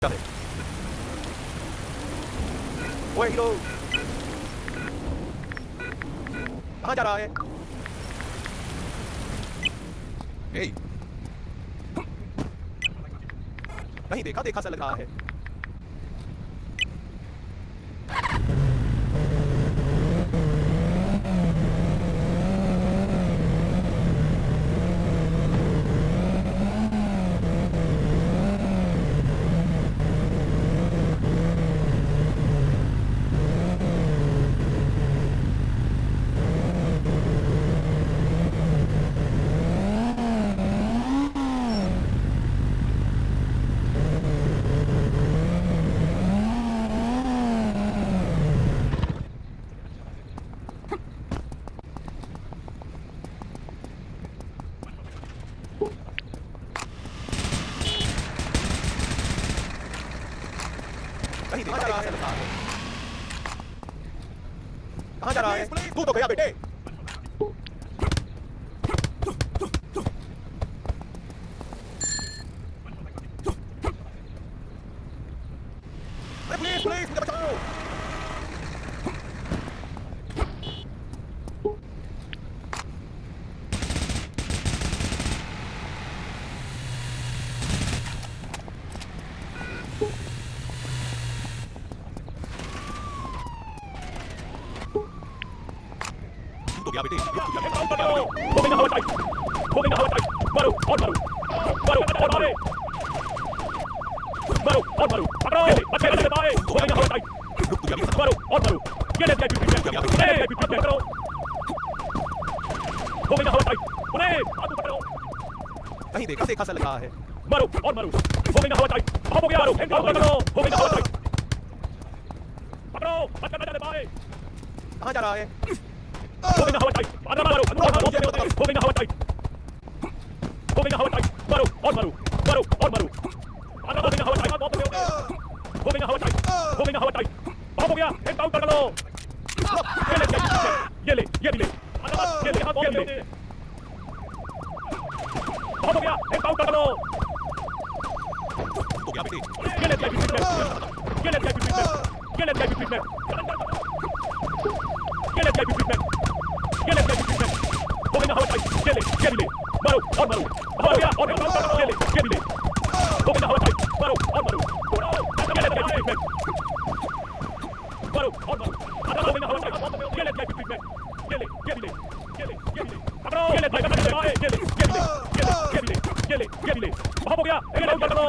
क्या है? ओए हीरो, कहाँ जा रहा है? ए, कहीं देखा देखा सा लग रहा है। कहीं देखा जा रहा है, कहाँ जा रहा है? तू तो गया बेटे। पुलिस पुलिस, मुझे बचाओ। तो गया बेटे। मारो और मारो, मारो और मारे, मारो और मारो, पकड़ो, अच्छे से मारे, रुक तू गया, मारो और मारो, ये ले जाए पीछे, पीछे करो, हो गया हवा टाइट, उन्हें हाथ पकड़ो, कहीं देखा देखा सा लग रहा है, मारो और मारो, हो गया हवा टाइट, हो गया, पकड़ो, हो गया हवा टाइट, पकड़ो, अच्छे से मारे, कहाँ जा रहा है? हो गया हवा टाइट, मारो मारो, हो गया हवा टाइट, हो गया हवा टाइट, मारो और मारो, मारो और मारो, हो गया हवा टाइट, हो गया हवा टाइट, हो गया हवा टाइट, हो गया, एक आउट कर लो, ये ले, ये भी ले, ये ले, हाथ ये ले, हो गया, एक आउट कर लो, तो क्या बेटे, ये ले, ये ले, ये ले, ये ले, ये ले, हो गया हवा टाइट, ये ले, ये भी ले, मारो और मारो, हो गया और ये ले, ये भी ले, हो गया हवा टाइट, मारो और मारो, ये ले, मारो और मारो, हो गया हवा टाइट, ये ले, ये ले, ये भी ले, ये ले, ये भी ले, पकड़ो, ये ले, ये ले, ये ले, ये भी ले, ये ले, ये ले, ये भी ले, हो गया, एक आउट कर लो,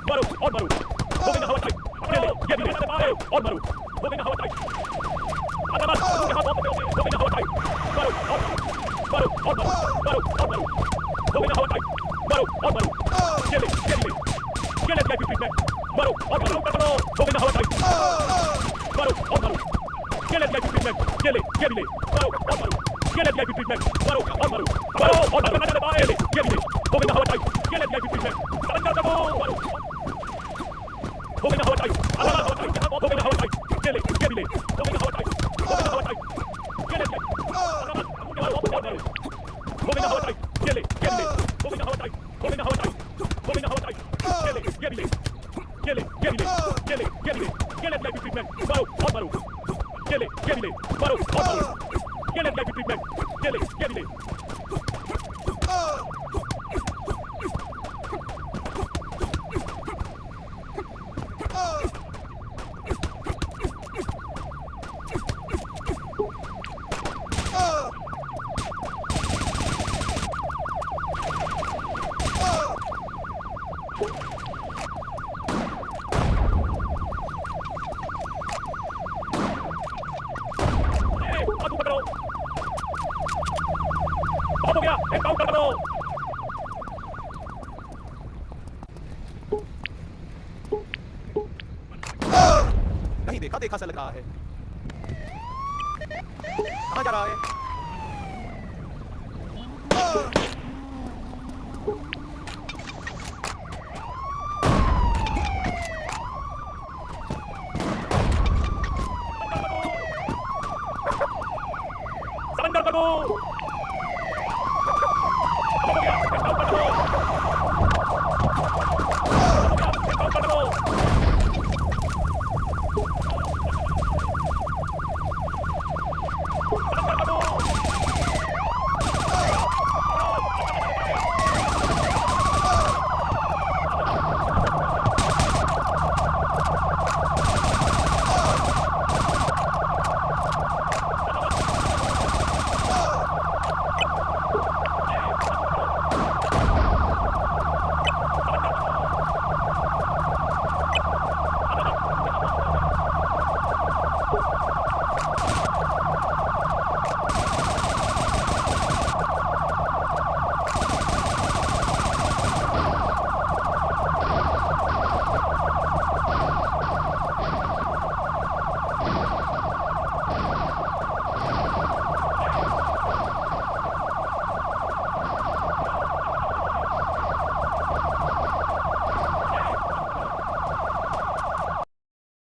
मारो और मारो, हो गया हवा टाइट, ये ले, ये भी ले, और मारो, हो गया हवा टाइट, हो गया हवा टाइट, मारो और मारो, मारो और मारो, हो गया हवा टाइट, मारो और मारो, ये ले, ये ले, ये ले, मारो और मारो, पकड़ो, हो गया हवा टाइट, मारो और मारो, ये ले, ये ले, ये भी ले, मारो और मारो, ये ले, मारो और मारो, मारो और मारो, ये ले, ये भी ले, हो गया हवा टाइट, ये ले, मारो, हो गया हवा टाइट, हो गया हवा टाइट, ये ले, ये भी ले, हो गया हवा टाइट, हो गया हवा टाइट, ये ले, हो गया हवा टाइट, ये ले, ये ले, हो गया हवा टाइट, हो गया हवा टाइट, हो गया हवा टाइट, ये ले, ये भी ले, ये ले, ये भी ले, ये ले, ये भी ले, ये ले, मारो और मारो, ये ले, ये भी ले, मारो और मारो, ये ले, ये ले, ये भी ले, हो गया, एक आउट कर दो, कहीं देखा देखा सा लग रहा है, कहाँ जा रहा है?